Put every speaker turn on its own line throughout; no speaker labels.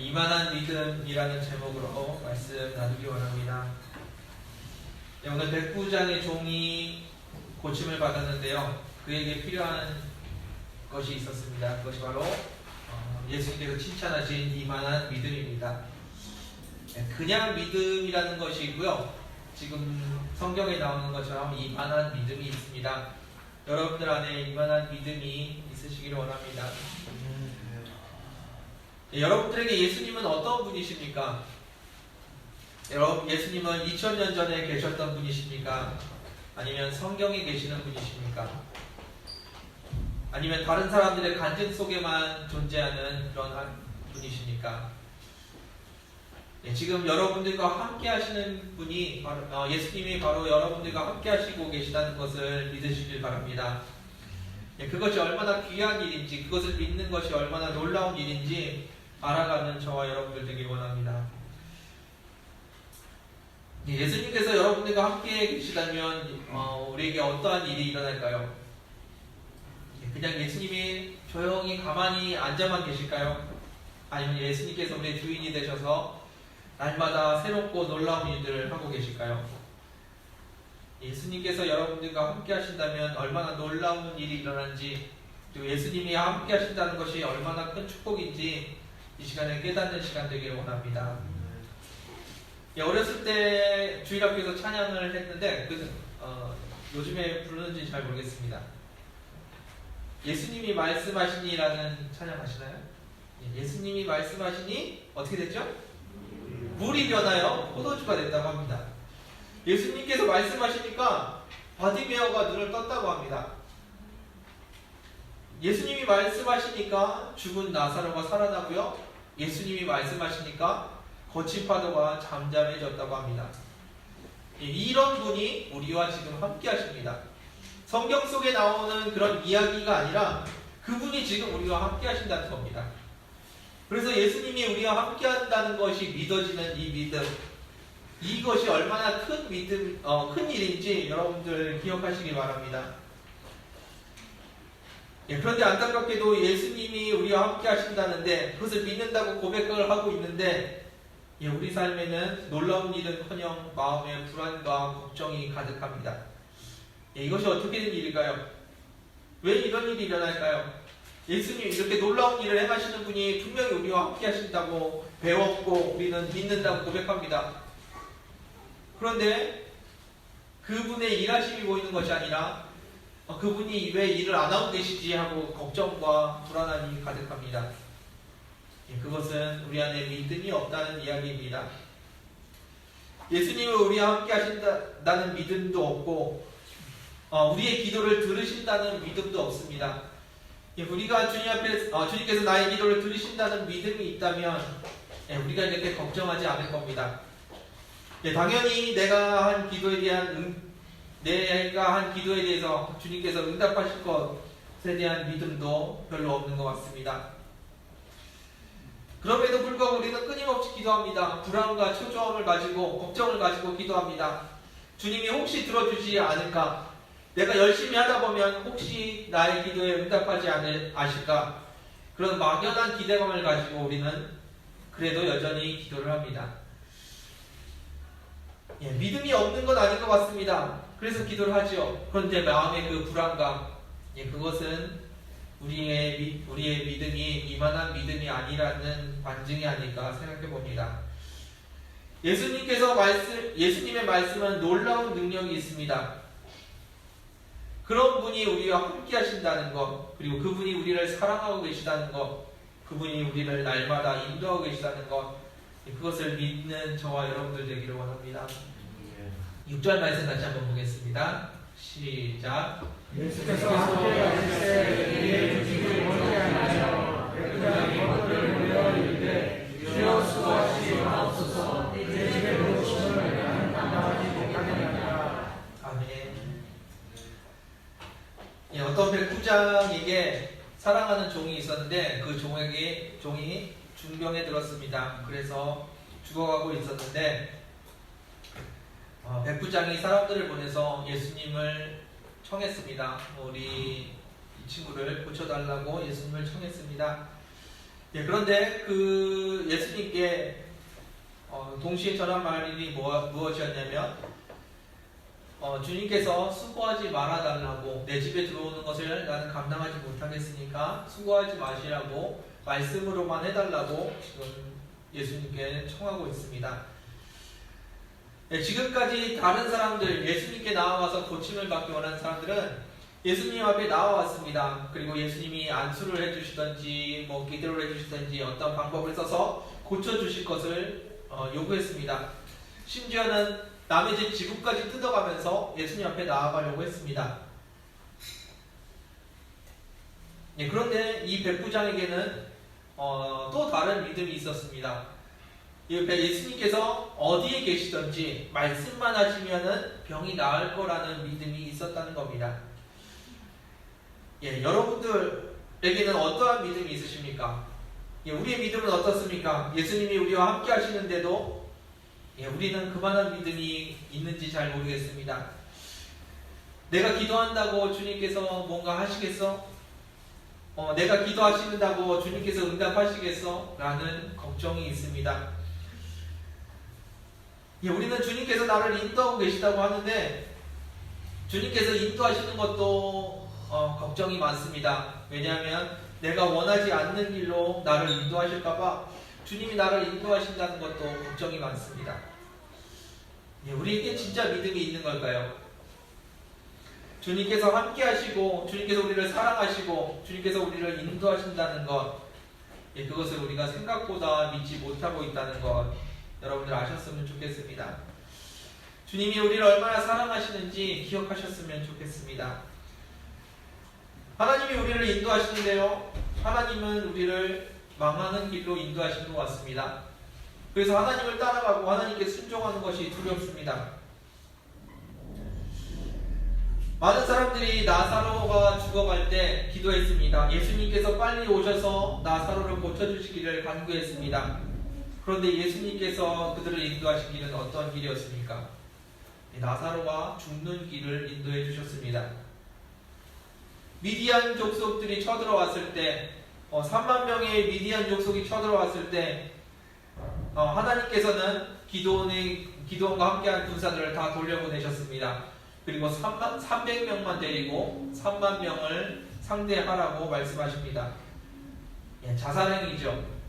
이만한 믿음이라는 제목으로 말씀 나누기 원합니다. 오늘 백부장의 종이 고침을 받았는데요. 그에게 필요한 것이 있었습니다. 그것이 바로 예수님께서 칭찬하신 이만한 믿음입니다. 그냥 믿음이라는 것이 있고요. 지금 성경에 나오는 것처럼 이만한 믿음이 있습니다. 여러분들 안에 이만한 믿음이 있으시기를 원합니다. 여러분들에게 예수님은 어떤 분이십니까? 여러분, 예수님은 2000년 전에 계셨던 분이십니까? 아니면 성경에 계시는 분이십니까? 아니면 다른 사람들의 간증 속에만 존재하는 그런 분이십니까? 지금 여러분들과 함께 하시는 분이 예수님이 바로 여러분들과 함께 하시고 계시다는 것을 믿으시길 바랍니다. 그것이 얼마나 귀한 일인지, 그것을 믿는 것이 얼마나 놀라운 일인지 알아가는 저와 여러분들 되길 원합니다. 예수님께서 여러분들과 함께 계시다면 우리에게 어떠한 일이 일어날까요? 그냥 예수님이 조용히 가만히 앉아만 계실까요? 아니면 예수님께서 우리의 주인이 되셔서 날마다 새롭고 놀라운 일들을 하고 계실까요? 예수님께서 여러분들과 함께 하신다면 얼마나 놀라운 일이 일어나는지, 그리고 예수님이 함께 하신다는 것이 얼마나 큰 축복인지 이 시간에 깨닫는 시간 되기를 원합니다. 어렸을 때 주일학교에서 찬양을 했는데 요즘에 부르는지 잘 모르겠습니다. 예수님이 말씀하시니라는 찬양 아시나요? 예수님이 말씀하시니 어떻게 됐죠? 물이 변하여 포도주가 됐다고 합니다. 예수님께서 말씀하시니까 바디메어가 눈을 떴다고 합니다. 예수님이 말씀하시니까 죽은 나사로가 살아나고요. 예수님이 말씀하시니까 거친 파도가 잠잠해졌다고 합니다. 이런 분이 우리와 지금 함께 하십니다. 성경 속에 나오는 그런 이야기가 아니라 그분이 지금 우리와 함께 하신다는 겁니다. 그래서 예수님이 우리와 함께 한다는 것이 믿어지는 이 믿음, 이것이 얼마나 큰 믿음, 큰 일인지 여러분들 기억하시기 바랍니다. 그런데 안타깝게도 예수님이 우리와 함께 하신다는데 그것을 믿는다고 고백을 하고 있는데 우리 삶에는 놀라운 일은커녕 마음에 불안과 걱정이 가득합니다. 이것이 어떻게 된 일일까요? 왜 이런 일이 일어날까요? 예수님이 이렇게 놀라운 일을 행하시는 분이 분명히 우리와 함께 하신다고 배웠고 우리는 믿는다고 고백합니다. 그런데 그분의 일하심이 보이는 것이 아니라 그분이 왜 일을 안 하고 계시지 하고 걱정과 불안함이 가득합니다. 그것은 우리 안에 믿음이 없다는 이야기입니다. 예수님은 우리와 함께 하신다는 믿음도 없고 우리의 기도를 들으신다는 믿음도 없습니다. 우리가 주님 앞에 주님께서 나의 기도를 들으신다는 믿음이 있다면 우리가 이렇게 걱정하지 않을 겁니다. 당연히 내가 한 기도에 대해서 주님께서 응답하실 것에 대한 믿음도 별로 없는 것 같습니다. 그럼에도 불구하고 우리는 끊임없이 기도합니다. 불안과 초조함을 가지고 걱정을 가지고 기도합니다. 주님이 혹시 들어주지 않을까? 내가 열심히 하다 보면 혹시 나의 기도에 응답하지 않으실까? 그런 막연한 기대감을 가지고 우리는 그래도 여전히 기도를 합니다. 믿음이 없는 건 아닌 것 같습니다. 그래서 기도를 하죠. 그런데 마음의 그 불안감, 그것은 우리의 믿음이 이만한 믿음이 아니라는 반증이 아닐까 생각해 봅니다. 예수님의 말씀은 놀라운 능력이 있습니다. 그런 분이 우리와 함께 하신다는 것, 그리고 그분이 우리를 사랑하고 계시다는 것, 그분이 우리를 날마다 인도하고 계시다는 것, 그것을 믿는 저와 여러분들 되기를 원합니다. 6절 말씀 다시 한번 보겠습니다. 시작.
예수께서 함께 하실 때 우리의 주님을 멀리 하여 백부장이 것들을 물려 이르되 주여 수고하시옵소서 내 집에 놓으심을 나는 감당하지 못하게 하리라.
아멘. 어떤 백부장에게 사랑하는 종이 있었는데 그 종이 중병에 들었습니다. 그래서 죽어가고 있었는데 백부장이 사람들을 보내서 예수님을 청했습니다. 우리 이 친구를 고쳐달라고 예수님을 청했습니다. 그런데 그 예수님께 동시에 전한 말이 무엇이었냐면 주님께서 수고하지 말아달라고, 내 집에 들어오는 것을 나는 감당하지 못하겠으니까 수고하지 마시라고 말씀으로만 해달라고 지금 예수님께 청하고 있습니다. 지금까지 다른 사람들, 예수님께 나와서 고침을 받기 원하는 사람들은 예수님 앞에 나와왔습니다. 그리고 예수님이 안수를 해주시든지 기도를 해주시든지 어떤 방법을 써서 고쳐주실 것을 요구했습니다. 심지어는 남의 집 지붕까지 뜯어가면서 예수님 앞에 나아가려고 했습니다. 그런데 이 백부장에게는 또 다른 믿음이 있었습니다. 예수님께서 어디에 계시든지 말씀만 하시면은 병이 나을 거라는 믿음이 있었다는 겁니다. 여러분들에게는 어떠한 믿음이 있으십니까? 우리의 믿음은 어떻습니까? 예수님이 우리와 함께 하시는데도 우리는 그만한 믿음이 있는지 잘 모르겠습니다. 내가 기도한다고 주님께서 뭔가 하시겠어? 내가 기도하신다고 주님께서 응답하시겠어? 라는 걱정이 있습니다. 우리는 주님께서 나를 인도하고 계시다고 하는데 주님께서 인도하시는 것도 걱정이 많습니다. 왜냐하면 내가 원하지 않는 길로 나를 인도하실까봐 주님이 나를 인도하신다는 것도 걱정이 많습니다. 우리에게 진짜 믿음이 있는 걸까요? 주님께서 함께 하시고 주님께서 우리를 사랑하시고 주님께서 우리를 인도하신다는 것, 그것을 우리가 생각보다 믿지 못하고 있다는 것, 여러분들 아셨으면 좋겠습니다. 주님이 우리를 얼마나 사랑하시는지 기억하셨으면 좋겠습니다. 하나님이 우리를 인도하시는데요, 하나님은 우리를 망하는 길로 인도하신 것 같습니다. 그래서 하나님을 따라가고 하나님께 순종하는 것이 두렵습니다. 많은 사람들이 나사로가 죽어갈 때 기도했습니다. 예수님께서 빨리 오셔서 나사로를 고쳐주시기를 간구했습니다. 그런데 예수님께서 그들을 인도하신 길은 어떤 길이었습니까? 나사로가 죽는 길을 인도해 주셨습니다. 미디안 족속들이 쳐들어왔을 때 3만 명의 미디안 족속이 쳐들어왔을 때 하나님께서는 기도원과 함께한 군사들을 다 돌려보내셨습니다. 그리고 300명만 데리고 3만 명을 상대하라고 말씀하십니다. 자살행위죠.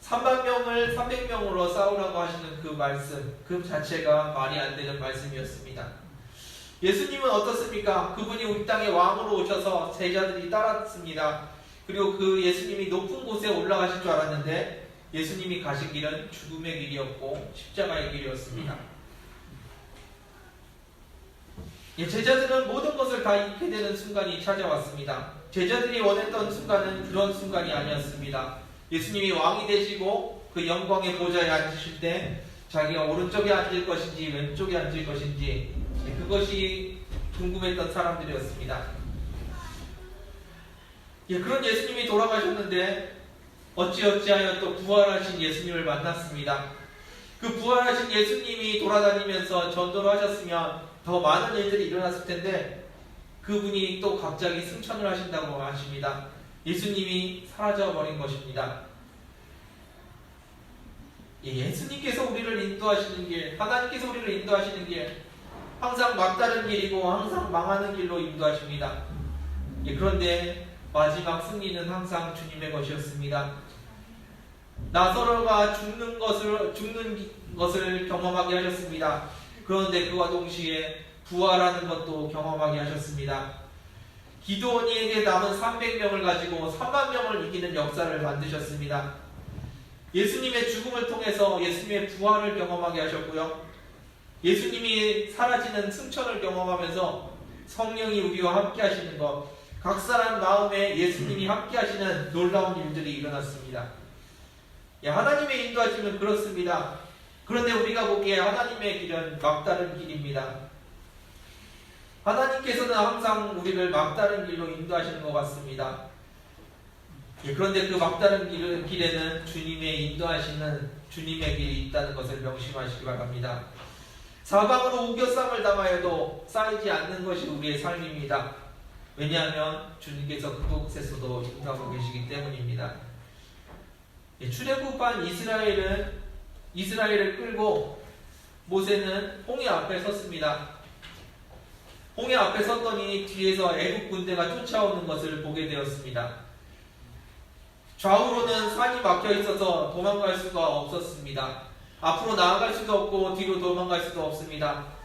3만 명을 300명으로 싸우라고 하시는 그 말씀, 그 자체가 말이 안 되는 말씀이었습니다. 예수님은 어떻습니까? 그분이 우리 땅에 왕으로 오셔서 제자들이 따랐습니다. 그리고 그 예수님이 높은 곳에 올라가실 줄 알았는데 예수님이 가신 길은 죽음의 길이었고 십자가의 길이었습니다. 제자들은 모든 것을 다 잃게 되는 순간이 찾아왔습니다. 제자들이 원했던 순간은 그런 순간이 아니었습니다. 예수님이 왕이 되시고 그 영광의 보좌에 앉으실 때 자기가 오른쪽에 앉을 것인지 왼쪽에 앉을 것인지 그것이 궁금했던 사람들이었습니다. 그런 예수님이 돌아가셨는데 어찌어찌하여 또 부활하신 예수님을 만났습니다. 그 부활하신 예수님이 돌아다니면서 전도를 하셨으면 더 많은 일들이 일어났을 텐데 그분이 또 갑자기 승천을 하신다고 하십니다. 예수님이 사라져버린 것입니다. 예수님께서 우리를 인도하시는 길, 하나님께서 우리를 인도하시는 길, 항상 막다른 길이고 항상 망하는 길로 인도하십니다. 그런데 마지막 승리는 항상 주님의 것이었습니다. 나사로가 죽는 것을 경험하게 하셨습니다. 그런데 그와 동시에 부활하는 것도 경험하게 하셨습니다. 기드온이에게 남은 300명을 가지고 3만 명을 이기는 역사를 만드셨습니다. 예수님의 죽음을 통해서 예수님의 부활을 경험하게 하셨고요. 예수님이 사라지는 승천을 경험하면서 성령이 우리와 함께 하시는 것, 각 사람 마음에 예수님이 함께 하시는 놀라운 일들이 일어났습니다. 하나님의 인도하심은 그렇습니다. 그런데 우리가 보기에 하나님의 길은 막다른 길입니다. 하나님께서는 항상 우리를 막다른 길로 인도하시는 것 같습니다. 그런데 그 막다른 길에는 주님의 인도하시는 주님의 길이 있다는 것을 명심하시기 바랍니다. 사방으로 우겨쌈을 당하여도 쌓이지 않는 것이 우리의 삶입니다. 왜냐하면 주님께서 그곳에서도 인도하고 계시기 때문입니다. 출애굽한 이스라엘을 끌고 모세는 홍해 앞에 섰습니다. 홍해 앞에 섰더니 뒤에서 애국 군대가 쫓아오는 것을 보게 되었습니다. 좌우로는 산이 막혀 있어서 도망갈 수가 없었습니다. 앞으로 나아갈 수도 없고 뒤로 도망갈 수도 없습니다.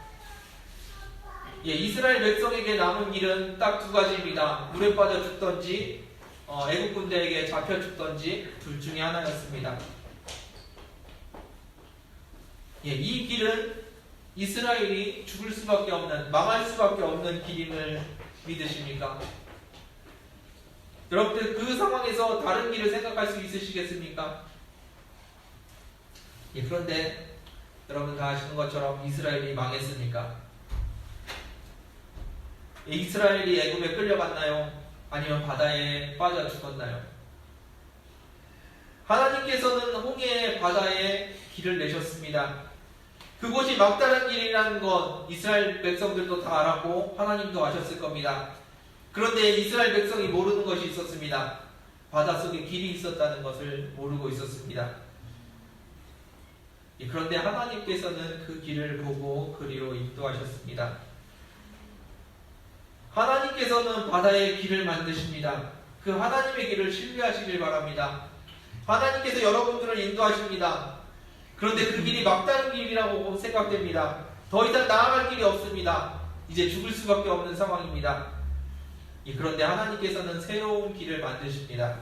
이스라엘 백성에게 남은 길은 딱 두 가지입니다. 물에 빠져 죽던지 애국 군대에게 잡혀 죽던지 둘 중에 하나였습니다. 이 길은 이스라엘이 죽을 수밖에 없는, 망할 수밖에 없는 길임을 믿으십니까? 여러분들 그 상황에서 다른 길을 생각할 수 있으시겠습니까? 그런데 여러분 다 아시는 것처럼 이스라엘이 망했습니까? 이스라엘이 애굽에 끌려갔나요? 아니면 바다에 빠져 죽었나요? 하나님께서는 홍해 바다에 길을 내셨습니다. 그곳이 막다른 길이라는 것 이스라엘 백성들도 다 알았고 하나님도 아셨을 겁니다. 그런데 이스라엘 백성이 모르는 것이 있었습니다. 바닷속에 길이 있었다는 것을 모르고 있었습니다. 그런데 하나님께서는 그 길을 보고 그리로 인도하셨습니다. 하나님께서는 바다에 길을 만드십니다. 그 하나님의 길을 신뢰하시길 바랍니다. 하나님께서 여러분들을 인도하십니다. 그런데 그 길이 막다른 길이라고 생각됩니다. 더 이상 나아갈 길이 없습니다. 이제 죽을 수밖에 없는 상황입니다. 그런데 하나님께서는 새로운 길을 만드십니다.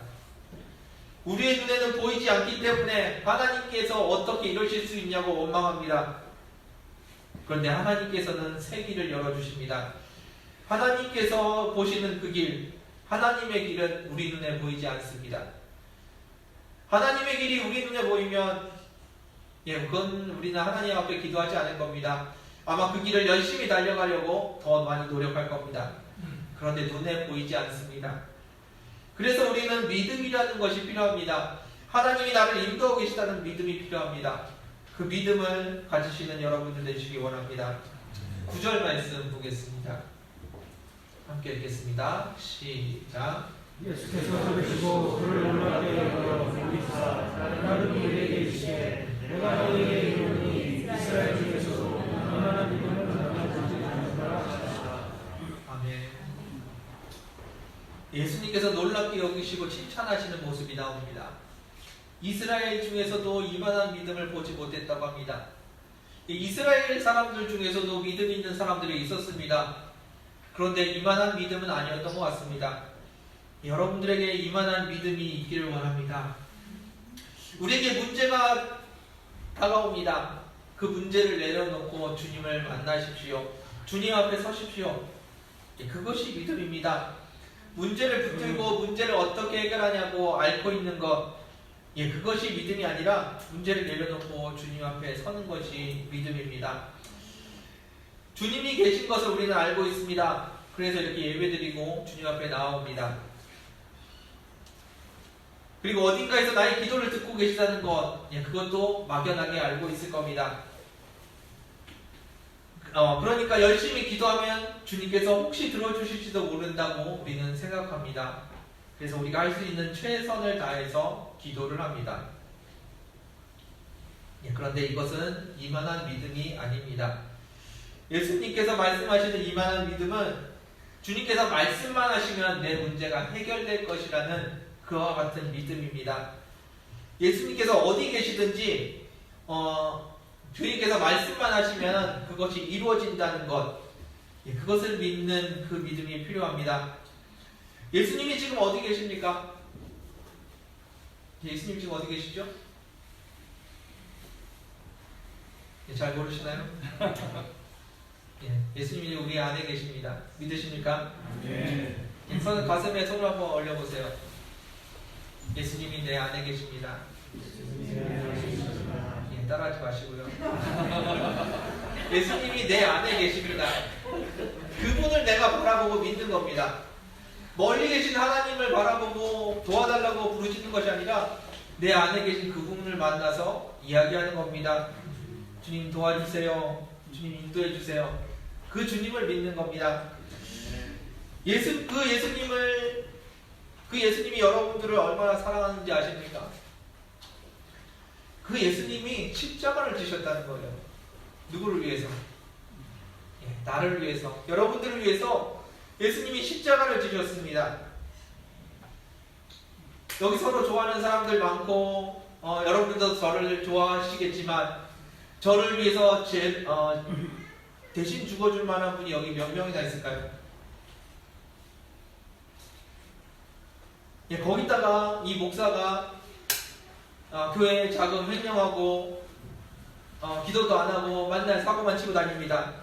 우리의 눈에는 보이지 않기 때문에 하나님께서 어떻게 이러실 수 있냐고 원망합니다. 그런데 하나님께서는 새 길을 열어주십니다. 하나님께서 보시는 그 길, 하나님의 길은 우리 눈에 보이지 않습니다. 하나님의 길이 우리 눈에 보이면 그건 우리는 하나님 앞에 기도하지 않을 겁니다. 아마 그 길을 열심히 달려가려고 더 많이 노력할 겁니다. 그런데 눈에 보이지 않습니다. 그래서 우리는 믿음이라는 것이 필요합니다. 하나님이 나를 인도하고 계시다는 믿음이 필요합니다. 그 믿음을 가지시는 여러분들 되시기 원합니다. 9절 말씀 보겠습니다. 함께 읽겠습니다. 시작.
예수께서 들으시고 그를 놀랍게 여겨 부르사 다른 이에게 이르시되 내가 너희에게 이르노니 이스라엘 중에서도 만만한 믿음을 나타내지 않는다 하시니라.
아멘. 예수님께서 놀랍게 여기시고 칭찬하시는 모습이 나옵니다. 이스라엘 중에서도 이만한 믿음을 보지 못했다고 합니다. 이스라엘 사람들 중에서도 믿음 있는 사람들이 있었습니다. 그런데 이만한 믿음은 아니었던 것 같습니다. 여러분들에게 이만한 믿음이 있기를 원합니다. 우리에게 문제가 다가옵니다. 그 문제를 내려놓고 주님을 만나십시오. 주님 앞에 서십시오. 그것이 믿음입니다. 문제를 붙들고 문제를 어떻게 해결하냐고 앓고 있는 것, 그것이 믿음이 아니라 문제를 내려놓고 주님 앞에 서는 것이 믿음입니다. 주님이 계신 것을 우리는 알고 있습니다. 그래서 이렇게 예배드리고 주님 앞에 나옵니다. 그리고 어딘가에서 나의 기도를 듣고 계시다는 것, 그것도 막연하게 알고 있을 겁니다. 그러니까 열심히 기도하면 주님께서 혹시 들어주실지도 모른다고 우리는 생각합니다. 그래서 우리가 할 수 있는 최선을 다해서 기도를 합니다. 그런데 이것은 이만한 믿음이 아닙니다. 예수님께서 말씀하시는 이만한 믿음은 주님께서 말씀만 하시면 내 문제가 해결될 것이라는 그와 같은 믿음입니다. 예수님께서 어디 계시든지 주님께서 말씀만 하시면 그것이 이루어진다는 것, 그것을 믿는 그 믿음이 필요합니다. 예수님이 지금 어디 계십니까? 예수님 지금 어디 계시죠? 잘 모르시나요? 예수님이 우리 안에 계십니다. 믿으십니까?
네.
가슴에 손을 한번 올려보세요. 예수님이 내 안에 계십니다. 따라하지 마시고요. 예수님이 내 안에 계십니다. 그분을 내가 바라보고 믿는 겁니다. 멀리 계신 하나님을 바라보고 도와달라고 부르시는 것이 아니라 내 안에 계신 그분을 만나서 이야기하는 겁니다. 주님 도와주세요. 주님 인도해 주세요. 그 주님을 믿는 겁니다. 그 예수님이 여러분들을 얼마나 사랑하는지 아십니까? 그 예수님이 십자가를 지셨다는 거예요. 누구를 위해서? 나를 위해서, 여러분들을 위해서 예수님이 십자가를 지셨습니다. 여기 서로 좋아하는 사람들 많고 여러분들도 저를 좋아하시겠지만 저를 위해서 대신 죽어줄 만한 분이 여기 몇 명이나 있을까요? 거기다가 이 목사가 교회 자금 횡령하고 기도도 안 하고 맨날 사고만 치고 다닙니다.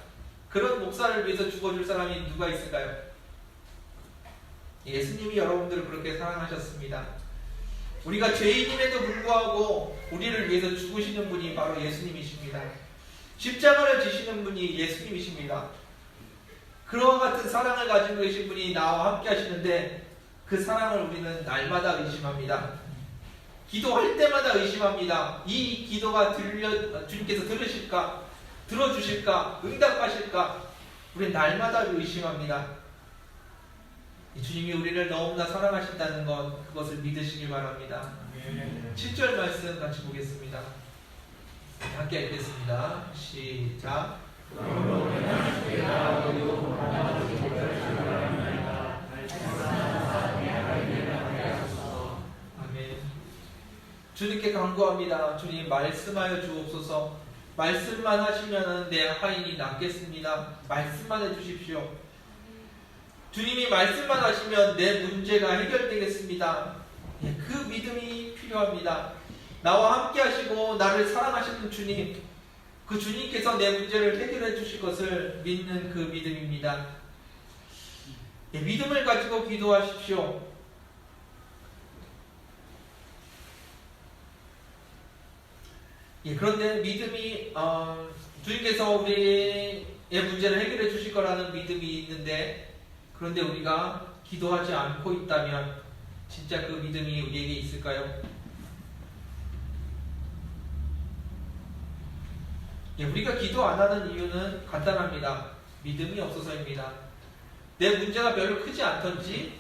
그런 목사를 위해서 죽어줄 사람이 누가 있을까요? 예수님이 여러분들을 그렇게 사랑하셨습니다. 우리가 죄인임에도 불구하고 우리를 위해서 죽으시는 분이 바로 예수님이십니다. 십자가를 지시는 분이 예수님이십니다. 그와 같은 사랑을 가지고 계신 분이 나와 함께 하시는데 그 사랑을 우리는 날마다 의심합니다. 기도할 때마다 의심합니다. 이 기도가 주님께서 들으실까? 들어주실까? 응답하실까? 우리는 날마다 의심합니다. 주님이 우리를 너무나 사랑하신다는 것, 그것을 믿으시길 바랍니다. 7절 말씀 같이 보겠습니다. 함께 읽겠습니다. 시작. 아멘. 주님께 간구합니다. 주님 말씀하여 주옵소서. 말씀만 하시면 내 하인이 낫겠습니다. 말씀만 해주십시오. 주님이 말씀만 하시면 내 문제가 해결되겠습니다. 그 믿음이 필요합니다. 나와 함께 하시고 나를 사랑하시는 주님, 그 주님께서 내 문제를 해결해 주실 것을 믿는 그 믿음입니다. 믿음을 가지고 기도하십시오. 그런데 믿음이 주님께서 우리의 문제를 해결해 주실 거라는 믿음이 있는데, 그런데 우리가 기도하지 않고 있다면 진짜 그 믿음이 우리에게 있을까요? 우리가 기도 안 하는 이유는 간단합니다. 믿음이 없어서입니다. 내 문제가 별로 크지 않던지,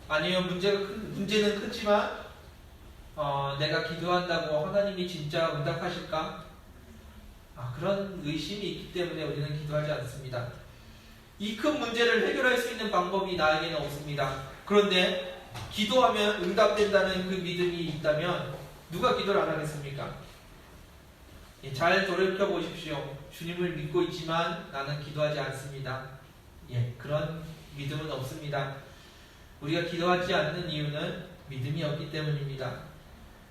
아니면 문제는 크지만 내가 기도한다고 하나님이 진짜 응답하실까? 그런 의심이 있기 때문에 우리는 기도하지 않습니다. 이 큰 문제를 해결할 수 있는 방법이 나에게는 없습니다. 그런데 기도하면 응답된다는 그 믿음이 있다면 누가 기도를 안 하겠습니까? 잘 돌이켜 보십시오. 주님을 믿고 있지만 나는 기도하지 않습니다. 그런 믿음은 없습니다. 우리가 기도하지 않는 이유는 믿음이 없기 때문입니다.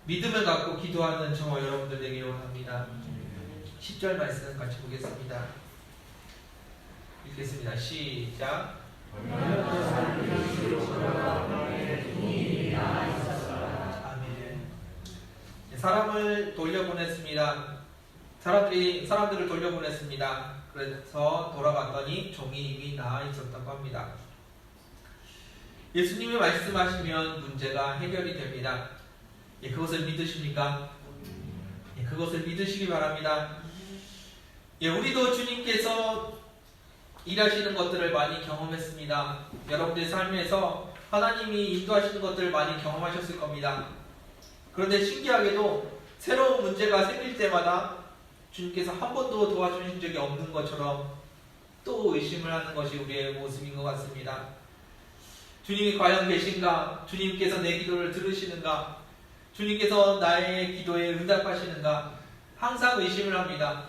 믿음을 갖고 기도하는 저와 여러분들 되기를 원합니다. 10절 말씀 같이 보겠습니다. 읽겠습니다. 시작. 아멘. 사람을 돌려보냈습니다. 사람들을 돌려보냈습니다. 그래서 돌아갔더니 종이 이미 나아 있었다고 합니다. 예수님이 말씀하시면 문제가 해결이 됩니다. 그것을 믿으십니까? 그것을 믿으시기 바랍니다. 우리도 주님께서 일하시는 것들을 많이 경험했습니다. 여러분들 삶에서 하나님이 인도하시는 것들을 많이 경험하셨을 겁니다. 그런데 신기하게도 새로운 문제가 생길 때마다 주님께서 한 번도 도와주신 적이 없는 것처럼 또 의심을 하는 것이 우리의 모습인 것 같습니다. 주님이 과연 계신가? 주님께서 내 기도를 들으시는가? 주님께서 나의 기도에 응답하시는가? 항상 의심을 합니다.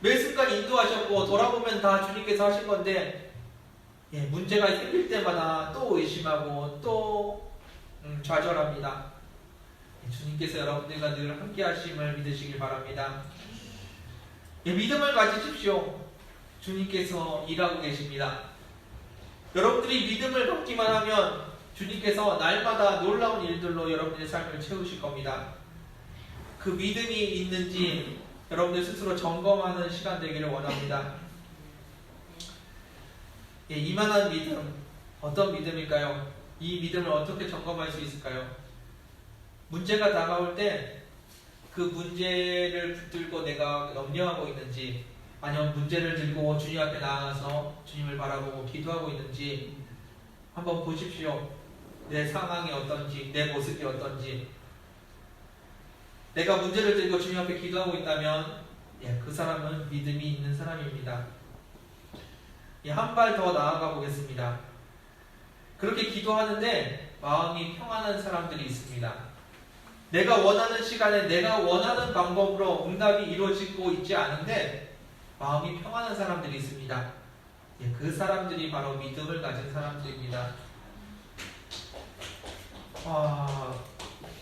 매 순간 인도하셨고 돌아보면 다 주님께서 하신 건데 문제가 생길 때마다 또 의심하고 또 좌절합니다. 주님께서 여러분들과 늘 함께 하심을 믿으시길 바랍니다. 믿음을 가지십시오. 주님께서 일하고 계십니다. 여러분들이 믿음을 갖기만 하면 주님께서 날마다 놀라운 일들로 여러분들의 삶을 채우실 겁니다. 그 믿음이 있는지 여러분들 스스로 점검하는 시간 되기를 원합니다. 이만한 믿음, 어떤 믿음일까요? 이 믿음을 어떻게 점검할 수 있을까요? 문제가 다가올 때 그 문제를 붙들고 내가 염려하고 있는지, 아니면 문제를 들고 주님 앞에 나아가서 주님을 바라보고 기도하고 있는지, 한번 보십시오. 내 상황이 어떤지, 내 모습이 어떤지. 내가 문제를 들고 주님 앞에 기도하고 있다면 그 사람은 믿음이 있는 사람입니다. 한 발 더 나아가 보겠습니다. 그렇게 기도하는데 마음이 평안한 사람들이 있습니다. 내가 원하는 시간에 내가 원하는 방법으로 응답이 이루어지고 있지 않은데 마음이 평안한 사람들이 있습니다. 그 사람들이 바로 믿음을 가진 사람들입니다.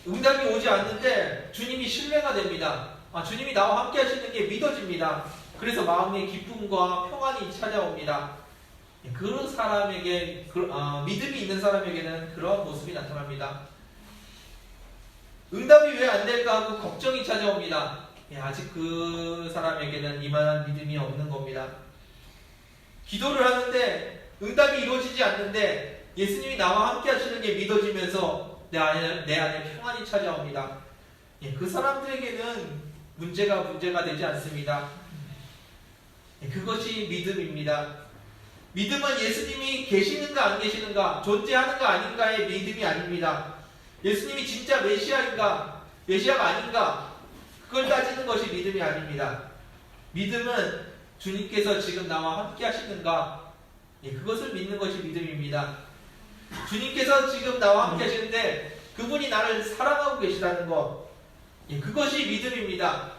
응답이 오지 않는데 주님이 신뢰가 됩니다. 주님이 나와 함께 하시는 게 믿어집니다. 그래서 마음의 기쁨과 평안이 찾아옵니다. 그 사람에게 믿음이 있는 사람에게는 그런 모습이 나타납니다. 응답이 왜 안 될까 하고 걱정이 찾아옵니다. 아직 그 사람에게는 이만한 믿음이 없는 겁니다. 기도를 하는데 응답이 이루어지지 않는데 예수님이 나와 함께 하시는 게 믿어지면서 내 안에 평안이 찾아옵니다. 그 사람들에게는 문제가 되지 않습니다. 그것이 믿음입니다. 믿음은 예수님이 계시는가 안 계시는가, 존재하는가 아닌가의 믿음이 아닙니다. 예수님이 진짜 메시아인가, 메시아가 아닌가, 그걸 따지는 것이 믿음이 아닙니다. 믿음은 주님께서 지금 나와 함께 하시는가, 그것을 믿는 것이 믿음입니다. 주님께서 지금 나와 함께 하시는데 그분이 나를 사랑하고 계시다는 것, 그것이 믿음입니다.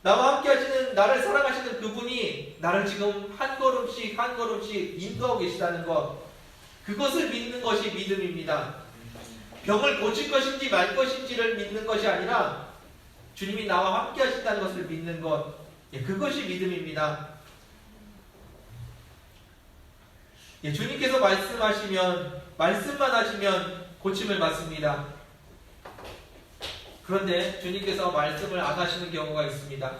나와 함께 하시는, 나를 사랑하시는 그분이 나를 지금 한 걸음씩 한 걸음씩 인도하고 계시다는 것, 그것을 믿는 것이 믿음입니다. 병을 고칠 것인지 말 것인지를 믿는 것이 아니라 주님이 나와 함께 하신다는 것을 믿는 것, 그것이 믿음입니다. 주님께서 말씀만 하시면 고침을 받습니다. 그런데 주님께서 말씀을 안 하시는 경우가 있습니다.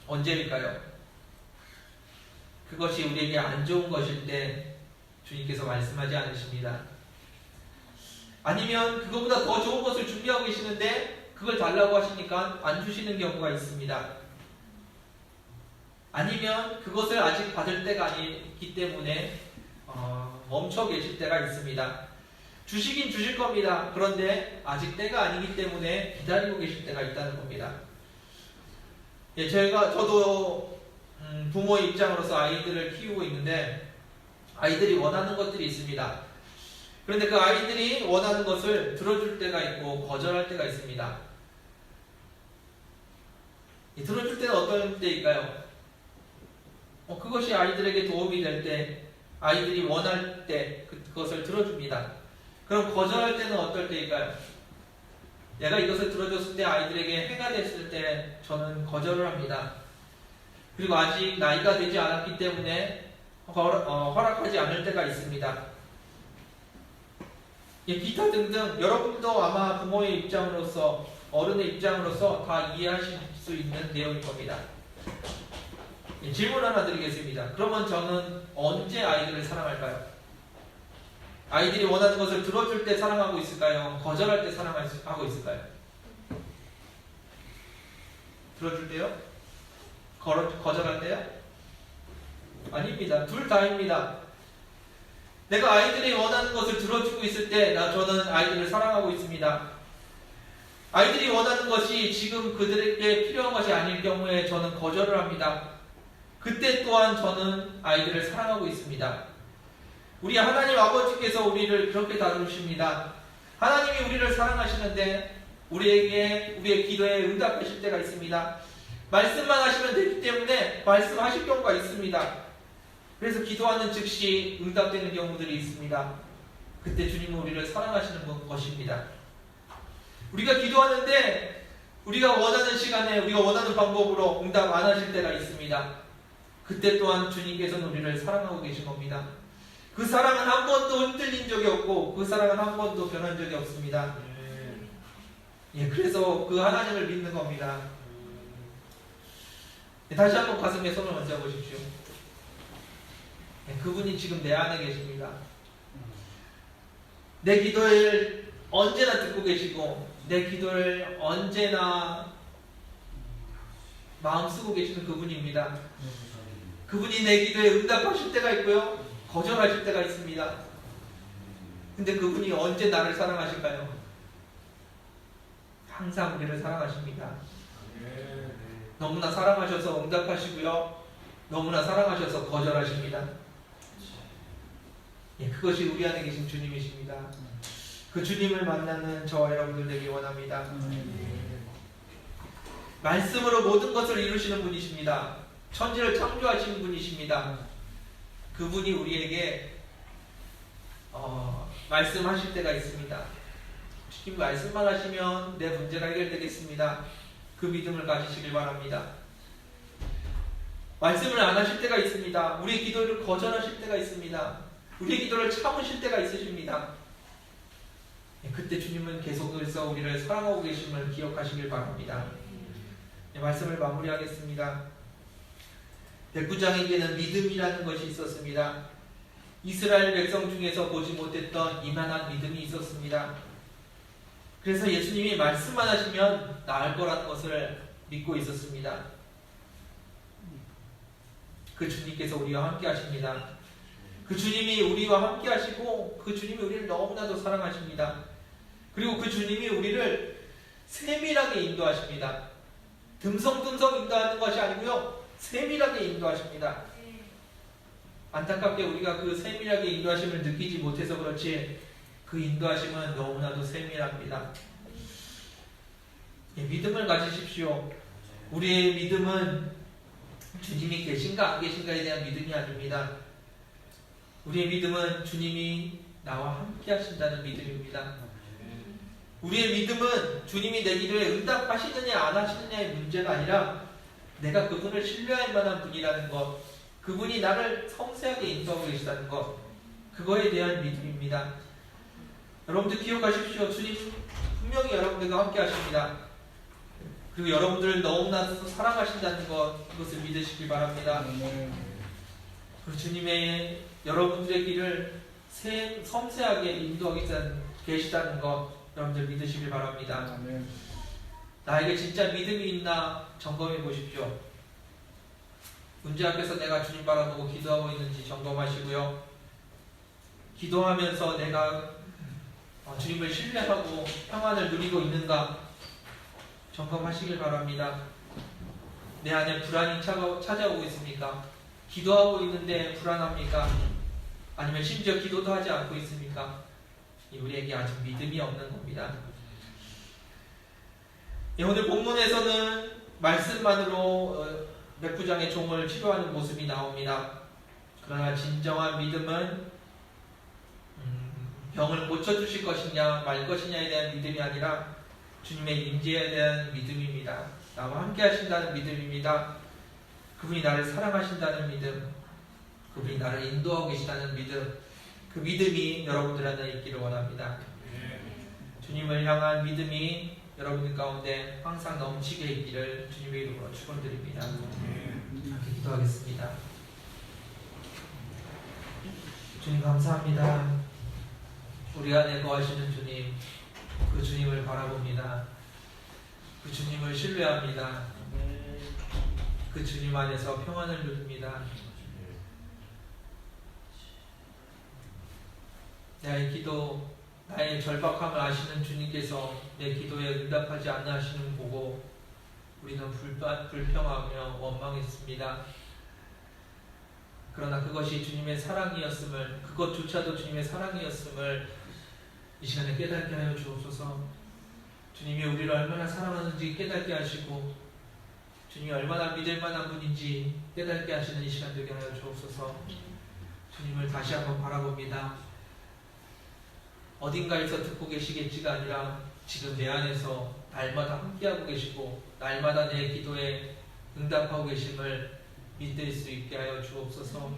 언제일까요? 그것이 우리에게 안 좋은 것일 때 주님께서 말씀하지 않으십니다. 아니면 그것보다 더 좋은 것을 준비하고 계시는데 그걸 달라고 하시니까 안 주시는 경우가 있습니다. 아니면 그것을 아직 받을 때가 아니기 때문에 멈춰 계실 때가 있습니다. 주시긴 주실 겁니다. 그런데 아직 때가 아니기 때문에 기다리고 계실 때가 있다는 겁니다. 저도 부모의 입장으로서 아이들을 키우고 있는데 아이들이 원하는 것들이 있습니다. 그런데 그 아이들이 원하는 것을 들어줄 때가 있고 거절할 때가 있습니다. 들어줄 때는 어떤 때일까요? 그것이 아이들에게 도움이 될 때, 아이들이 원할 때 그것을 들어줍니다. 그럼 거절할 때는 어떨 때일까요? 내가 이것을 들어줬을 때 아이들에게 해가 됐을 때 저는 거절을 합니다. 그리고 아직 나이가 되지 않았기 때문에 허락하지 않을 때가 있습니다. 기타 등등 여러분도 아마 부모의 입장으로서, 어른의 입장으로서 다 이해하실 수 있는 내용일 겁니다. 질문 하나 드리겠습니다. 그러면 저는 언제 아이들을 사랑할까요? 아이들이 원하는 것을 들어줄 때 사랑하고 있을까요? 거절할 때 사랑하고 있을까요? 들어줄 때요? 거절할 때요? 아닙니다. 둘 다입니다. 내가 아이들이 원하는 것을 들어주고 있을 때 저는 아이들을 사랑하고 있습니다. 아이들이 원하는 것이 지금 그들에게 필요한 것이 아닐 경우에 저는 거절을 합니다. 그때 또한 저는 아이들을 사랑하고 있습니다. 우리 하나님 아버지께서 우리를 그렇게 다루십니다. 하나님이 우리를 사랑하시는데 우리의 기도에 응답하실 때가 있습니다. 말씀만 하시면 되기 때문에 말씀하실 경우가 있습니다. 그래서 기도하는 즉시 응답되는 경우들이 있습니다. 그때 주님은 우리를 사랑하시는 것입니다. 우리가 기도하는데 우리가 원하는 시간에 우리가 원하는 방법으로 응답 안 하실 때가 있습니다. 그때 또한 주님께서는 우리를 사랑하고 계신 겁니다. 그 사랑은 한 번도 흔들린 적이 없고 그 사랑은 한 번도 변한 적이 없습니다. 그래서 그 하나님을 믿는 겁니다. 다시 한번 가슴에 손을 얹어 보십시오. 그분이 지금 내 안에 계십니다. 내 기도를 언제나 듣고 계시고 내 기도를 언제나 마음 쓰고 계시는 그분입니다. 그분이 내 기도에 응답하실 때가 있고요. 거절하실 때가 있습니다. 근데 그분이 언제 나를 사랑하실까요? 항상 우리를 사랑하십니다. 너무나 사랑하셔서 응답하시고요. 너무나 사랑하셔서 거절하십니다. 예, 그것이 우리 안에 계신 주님이십니다. 그 주님을 만나는 저와 여러분들 되기 원합니다. 말씀으로 모든 것을 이루시는 분이십니다. 천지를 창조하신 분이십니다. 그분이 우리에게 말씀하실 때가 있습니다. 주님 말씀만 하시면 내 문제가 해결되겠습니다. 그 믿음을 가지시길 바랍니다. 말씀을 안 하실 때가 있습니다. 우리의 기도를 거절하실 때가 있습니다. 우리의 기도를 참으실 때가 있으십니다. 그때 주님은 계속해서 우리를 사랑하고 계심을 기억하시길 바랍니다. 말씀을 마무리하겠습니다. 백부장에게는 믿음이라는 것이 있었습니다. 이스라엘 백성 중에서 보지 못했던 이만한 믿음이 있었습니다. 그래서 예수님이 말씀만 하시면 나을 거라는 것을 믿고 있었습니다. 그 주님께서 우리와 함께 하십니다. 그 주님이 우리와 함께 하시고 그 주님이 우리를 너무나도 사랑하십니다. 그리고 그 주님이 우리를 세밀하게 인도하십니다. 듬성듬성 인도하는 것이 아니고요, 세밀하게 인도하십니다. 안타깝게 우리가 그 세밀하게 인도하심을 느끼지 못해서 그렇지 그 인도하심은 너무나도 세밀합니다. 믿음을 가지십시오. 우리의 믿음은 주님이 계신가 안 계신가에 대한 믿음이 아닙니다. 우리의 믿음은 주님이 나와 함께 하신다는 믿음입니다. 우리의 믿음은 주님이 내 기도에 응답하시느냐 안 하시느냐의 문제가 아니라 내가 그분을 신뢰할 만한 분이라는 것, 그분이 나를 섬세하게 인도하고 계시다는 것, 그거에 대한 믿음입니다. 여러분들 기억하십시오. 주님 분명히 여러분들과 함께 하십니다. 그리고 여러분들을 너무나도 사랑하신다는 것, 그것을 믿으시기 바랍니다. 그 주님의 여러분들의 길을 섬세하게 인도하고 계시다는 것, 여러분들 믿으시길 바랍니다. 나에게 진짜 믿음이 있나 점검해 보십시오. 문제 앞에서 내가 주님 바라보고 기도하고 있는지 점검하시고요. 기도하면서 내가 주님을 신뢰하고 평안을 누리고 있는가 점검하시길 바랍니다. 내 안에 불안이 찾아오고 있습니까? 기도하고 있는데 불안합니까? 아니면 심지어 기도도 하지 않고 있습니까? 우리에게 아직 믿음이 없는 겁니다. 오늘 본문에서는 말씀만으로 백부장의 종을 치료하는 모습이 나옵니다. 그러나 진정한 믿음은 병을 고쳐주실 것이냐 말 것이냐에 대한 믿음이 아니라 주님의 임재에 대한 믿음입니다. 나와 함께 하신다는 믿음입니다. 그분이 나를 사랑하신다는 믿음, 그분이 나를 인도하고 계시다는 믿음, 그 믿음이 여러분들 안에 있기를 원합니다. 주님을 향한 믿음이 여러분들 가운데 항상 넘치게 있기를 주님의 이름으로 축원드립니다. 함께 기도하겠습니다. 주님 감사합니다. 우리 안에 거하시는 주님, 그 주님을 바라봅니다. 그 주님을 신뢰합니다. 그 주님 안에서 평안을 누립니다. 나의 기도, 나의 절박함을 아시는 주님께서 내 기도에 응답하지 않나 하시는 보고 우리는 불평하며 원망했습니다. 그러나 그것이 주님의 사랑이었음을, 그것조차도 주님의 사랑이었음을 이 시간에 깨닫게 하여 주옵소서. 주님이 우리를 얼마나 사랑하는지 깨닫게 하시고 주님이 얼마나 믿을 만한 분인지 깨닫게 하시는 이 시간 되게 하여 주옵소서. 주님을 다시 한번 바라봅니다. 어딘가에서 듣고 계시겠지가 아니라 지금 내 안에서 날마다 함께하고 계시고 날마다 내 기도에 응답하고 계심을 믿을 수 있게 하여 주옵소서.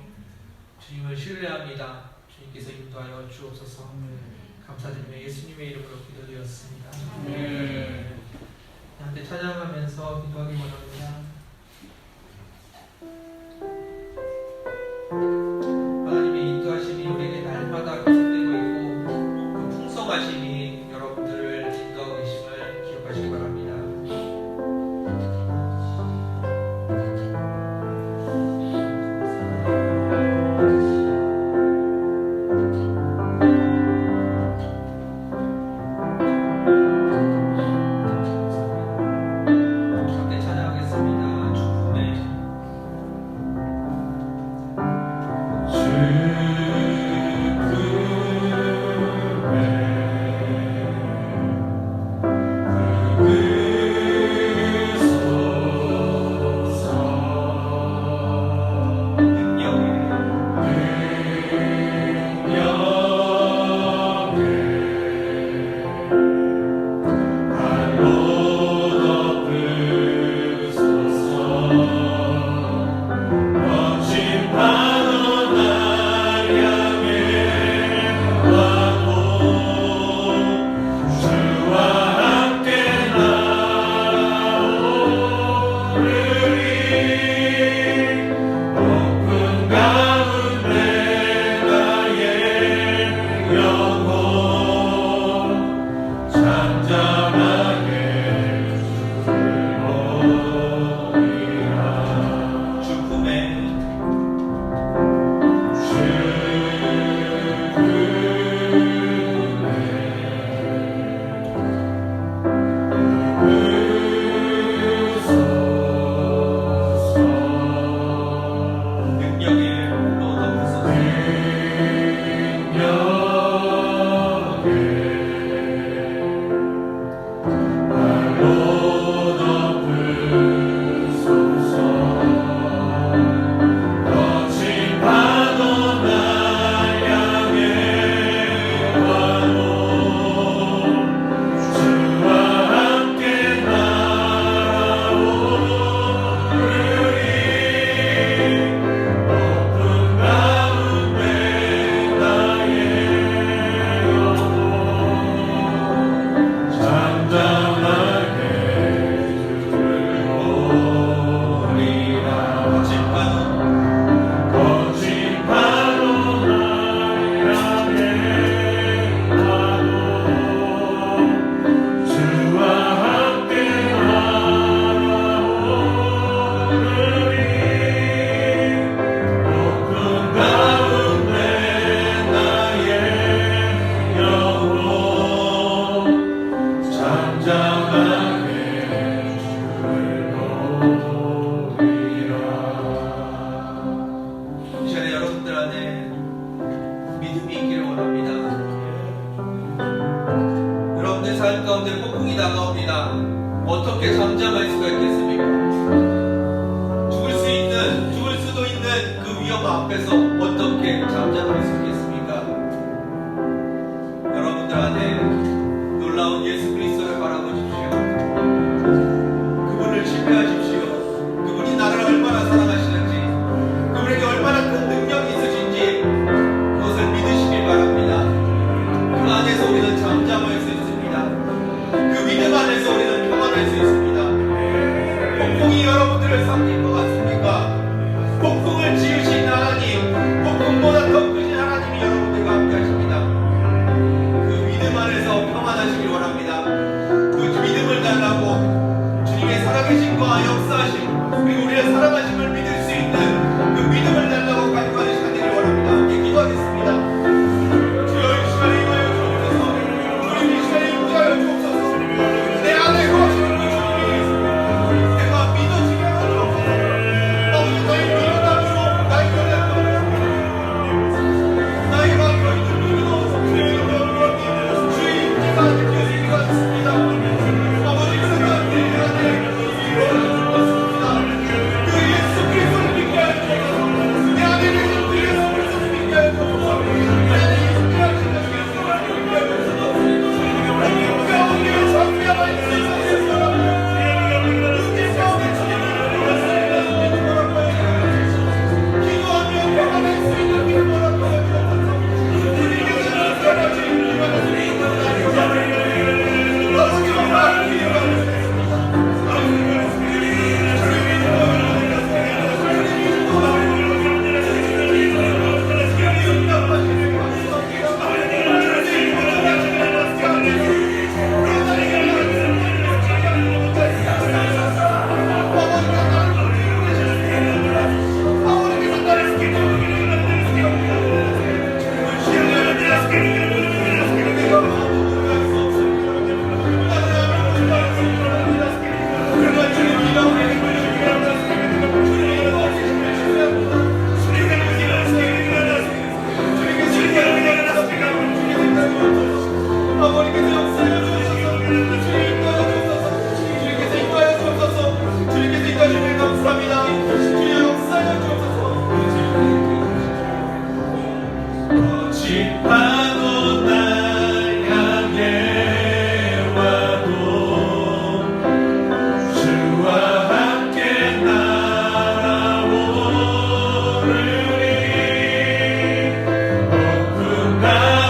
주님을 신뢰합니다. 주님께서 인도하여 주옵소서. 감사드리며 예수님의 이름으로 기도드렸습니다. 함께 찬양하면서 기도하기 원합니다. 하나님의 인도하심이 우리에게 날마다 계속되고 있고 그 풍성하심이 여러분들을 인도하고 계심을 기억하시기 바랍니다. 여러분들 안에 믿음이 있기를 원합니다. 여러분들 삶 가운데 폭풍이 다가옵니다. 어떻게 잠잠할 수가 있겠습니까? 죽을 수도 있는 그 위험 앞에서 어떻게 잠잠할 수 있겠습니까? 여러분들 안에 놀라운 예수 그리스도를 바라보십시오. 그분을 신뢰하십시오. 그분이 나를 얼마나 사랑하시는지, 그분에게 얼마나 큰 능력이 있으신지 그것을 믿으시길 바랍니다. 그 안에서 우리는 잠잠할 수 있습니다. 그 믿음 안에서 우리는 평안할 수 있습니다. 폭풍이 여러분들을 삼킬 것 같습니까? 폭풍을 지으신 하나님, 폭풍보다 더 크신 하나님이 여러분들과 함께 하십니다. 그 믿음 안에서 평안하시길 원합니다. 그 믿음을 달라고 주님의 살아계심과 역사하심, 그리고 우리의 살아가심을 믿을 수 있는 그 믿음을 달라고 간구하는 시간 되길 원합니다. 함께 기도하겠습니다. 주여 이 시간에 임하여 주옵소서. 주님 이 시간에 임하여 주옵소서. 내 안에 거하시는 그 주님이 내가 믿어지게 하여 주옵소서. 아버지 나의 미련함으로 나의 연약함으로 나의 마음으로 있는 부분으로 주의 인기가 느껴지기가 있습니다. 아버지 그러나 내 안에 이루어져 주었습니다. 그 예수 그리스도를 믿게 하여 주옵소서. 내 안에 계신 그 예수 그리스도를 믿게 하여 주옵소서. 내 안에 예수님이라는 그 예수를 믿게 하여 주옵소서. 그 가운데 장대한 예수 여러분 그 가운데 주님을 믿는 거라고 하여 기도하며 평안할 수 있는 믿음으로 하여 주옵소서. 주님께서 평안하시 기도하는 아버님께서 역사하여 주옵소서. 주님 인도하여 주옵소서. 주님께서 인도하여 주옵소서. 주님께서 인도하여 주시면 감사합니다. 주님 역사하여 주옵소서. 거짓하고 날 향해 와도 주와 함께 날아오르리. 폭풍 가운데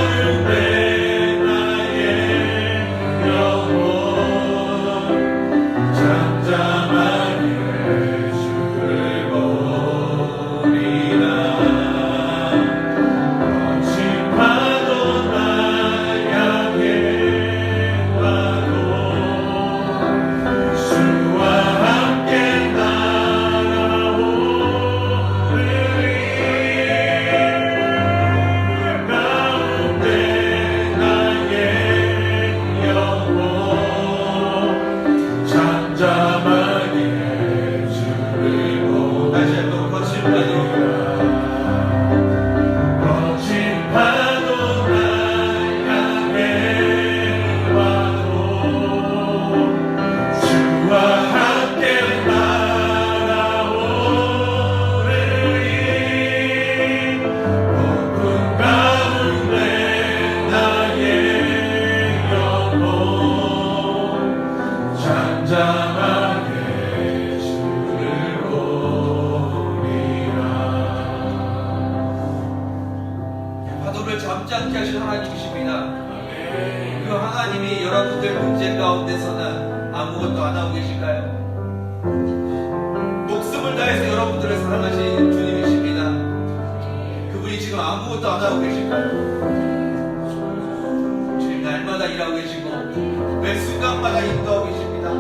잠잠케 하신 하나님이십니다. 그 하나님이 여러분들 문제 가운데서는 아무것도 안 하고 계실까요? 목숨을 다해서 여러분들을 사랑하신 주님이십니다. 그분이 지금 아무것도 안 하고 계실까요? 주님 날마다 일하고 계시고 매 순간마다 인도하고 계십니다.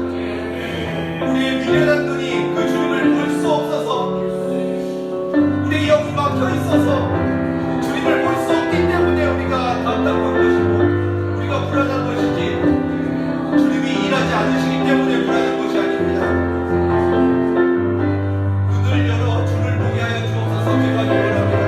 우리의 미련한 눈이 그 주님을 볼 수 없어서, 우리의 영이 막혀 있어서 주님을 볼 수 없기 때문에 우리가 답답한 것이고 우리가 불안한 것이지, 주님이 일하지 않으시기 때문에 불안한 것이 아닙니다. 눈을 열어 주를 보게 하여 주옵소서. 기도하기 원합니다.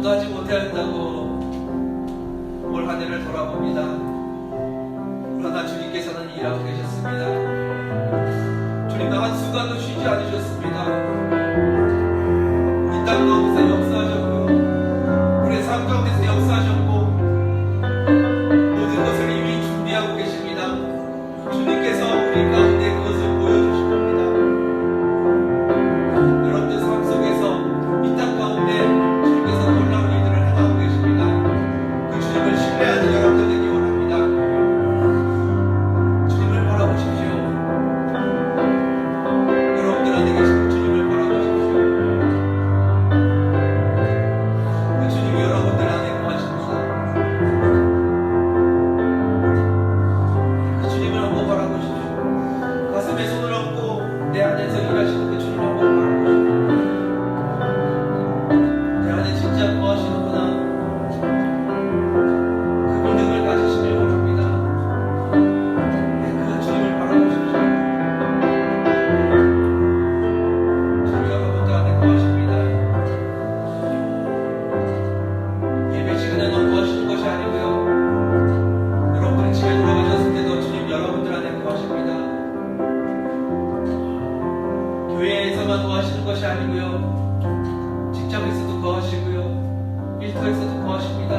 아무것도 하지 못한다고 올 한 해를 돌아봅니다. 그러나 주님께서는 일하고 계셨습니다. 주님은 한순간도 쉬지 않으셨습니다. 이 땅 가운데서 역사하셨고요, 우리의 삶 가운데서 역사하셨고, 모든 것을 이미 준비하고 계십니다. 주님께서 우리 가운데 그것을 보여주실 겁니다. 여러분들 삶 속에서 이 땅 가운데 주님께서 놀라운 일들을 행하고 계십니다. 그 주님을 신뢰하는 여러분들 되기 원합니다. 주님을 바라보십시오. 여러분들 안에 계신 주님을 바라보십시오. 그 주님이 여러분들 안에 거하십니다. 그 주님을 한번 바라보십시오. 가슴에 손을 얹고 내 안에서 일하시는 그 주님을 한번 바라보십시오. 내 안에 진짜 거하시는구나. 그 믿음을 가지시길 원합니다. 그 주님을 바라보십시오. 주님 여러분들 안에 거하십니다. 예배 시간에는 거하시는 것이 아니고요, 여러분들이 집에 돌아가셨을 때도 주님 여러분들 안에 거하십니다. 교회에서만 거하시는 것이 아니고요, 직장에서도 거하시고요, 일터에서도 거하십니다.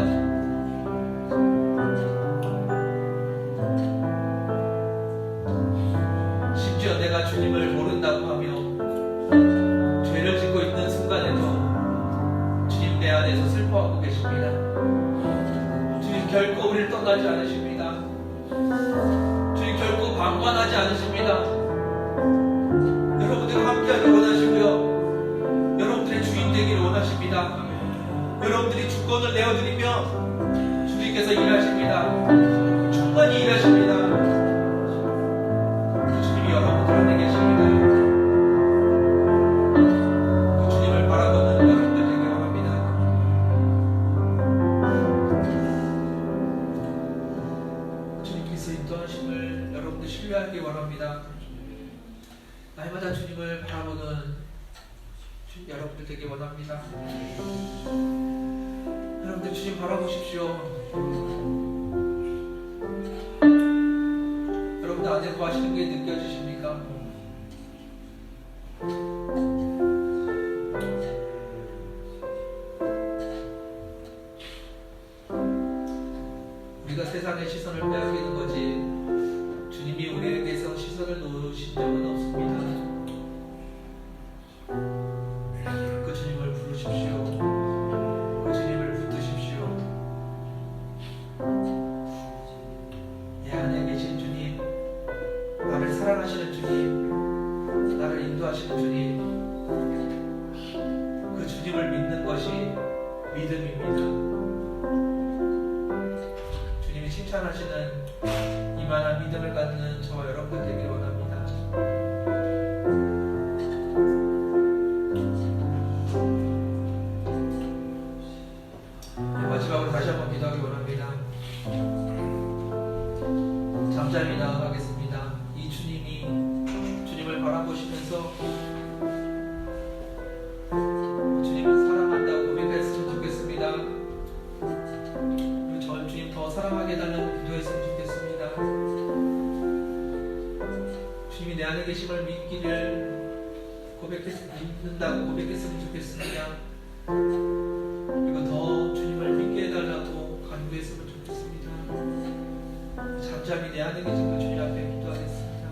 심지어 내가 주님을 모른다고 하며 죄를 짓고 있는 순간에도 주님 내 안에서 슬퍼하고 계십니다. 주님 결코 우리를 떠나지 않으십니다. 주님 결코 방관하지 않으십니다. 여러분들과 함께하기를 원하시고요, 여러분들의 주인 되기를 원하십니다. 여러분들이 주권을 내어드리며 주님께서 일하십니다. 충만히 일하십니다. 그 주님이 여러분들 안에 계십니다. 그 주님을 바라보는 여러분들 되기 원합니다. 주님께서 인도하심을 여러분들 신뢰하기 원합니다. 날마다 주님을 바라보는 여러분들 되기 원합니다. 여러분들 주님 바라보십시오. 여러분들 안에 거하시는 게 느껴지십니까? 우리가 세상의 시선을 빼앗기는 거지 주님이 우리에게서 시선을 놓으신 적은 없습니다. 그 주님을 부르십시오. 그 주님을 붙드십시오. 내 안에 계신 주님, 나를 사랑하시는 주님, 나를 인도하시는 주님, 그 주님을 믿는 것이 믿음입니다. 주님이 칭찬하시는 이만한 믿음을 갖는 저와 여러분 되기를 원합니다. 마지막으로 다시 한번 기도하기 원합니다. 잠잠히 나아가겠습니다. 이 주님이 주님을 바라보시면서 주님을 사랑한다고 고백했으면 좋겠습니다. 그리고 저 주님 더 사랑하게 해달라고 기도했으면 좋겠습니다. 주님이 내 안에 계심을 믿는다고 고백했으면 좋겠습니다. 그리고 더 주님을 믿게 해달라고 간구했으면 좋겠습니다. 잠잠히 내 안에 계신 그 주님 앞에 기도하겠습니다.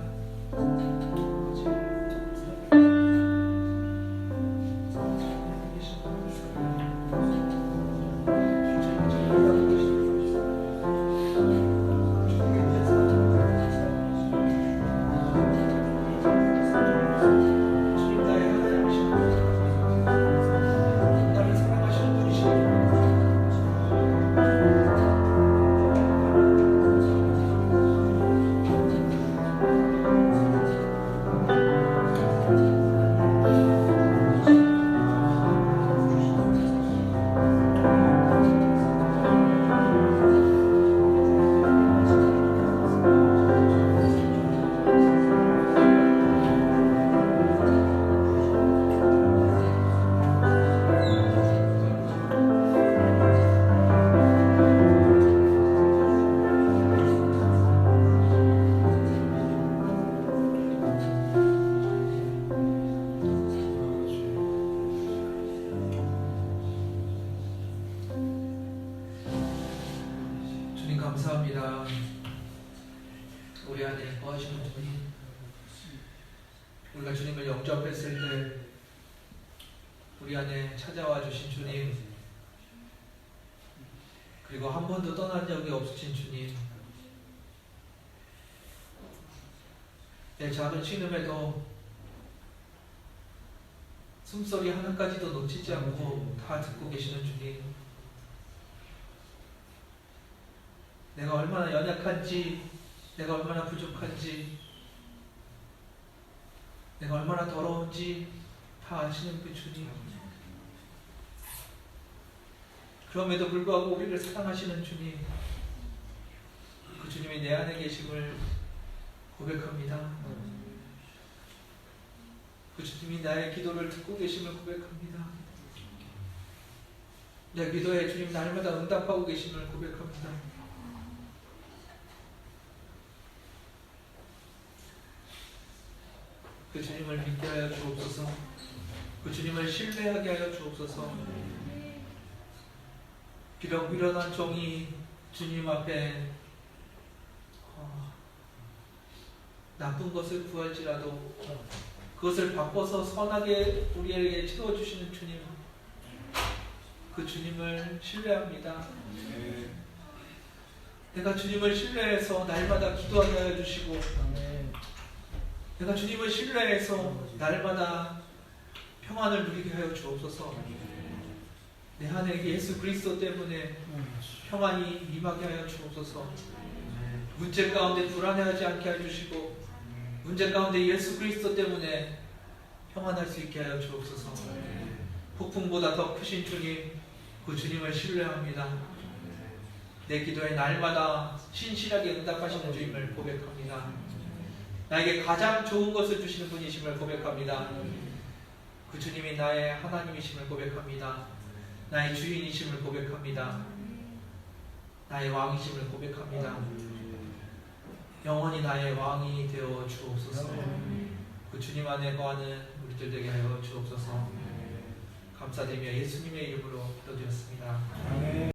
주님 감사합니다. 우리 안에 거하시는 주님, 우리가 주님을 영접했을 때 우리 안에 찾아와 주신 주님, 그리고 한 번도 떠난 적이 없으신 주님, 내 작은 신음에도 숨소리 하나까지도 놓치지 않고 다 듣고 계시는 주님, 내가 얼마나 연약한지, 내가 얼마나 부족한지, 내가 얼마나 더러운지 다 아시는 그 주님, 그럼에도 불구하고 우리를 사랑하시는 주님, 그 주님이 내 안에 계심을 고백합니다. 그 주님이 나의 기도를 듣고 계심을 고백합니다. 내 기도에 주님 날마다 응답하고 계심을 고백합니다. 그 주님을 믿게 하여 주옵소서. 그 주님을 신뢰하게 하여 주옵소서. 비록 미련한 종이 주님 앞에 나쁜 것을 구할지라도 그것을 바꿔서 선하게 우리에게 채워주시는 주님, 그 주님을 신뢰합니다. 내가 주님을 신뢰해서 날마다 기도하게 하여 주시고, 내가 주님을 신뢰해서 날마다 평안을 누리게 하여 주옵소서. 내 안에 예수 그리스도 때문에 평안이 임하게 하여 주옵소서. 문제 가운데 불안해하지 않게 하여 주시고, 문제 가운데 예수 그리스도 때문에 평안할 수 있게 하여 주옵소서. 폭풍보다 더 크신 주님, 그 주님을 신뢰합니다. 내 기도에 날마다 신실하게 응답하시는 주님을 고백합니다. 나에게 가장 좋은 것을 주시는 분이심을 고백합니다. 그 주님이 나의 하나님이심을 고백합니다. 나의 주인이심을 고백합니다. 나의 왕이심을 고백합니다. 영원히 나의 왕이 되어 주옵소서. 그 주님 안에 거하는 우리들 되게 하여 주옵소서. 감사드리며 예수님의 이름으로 기도드렸습니다.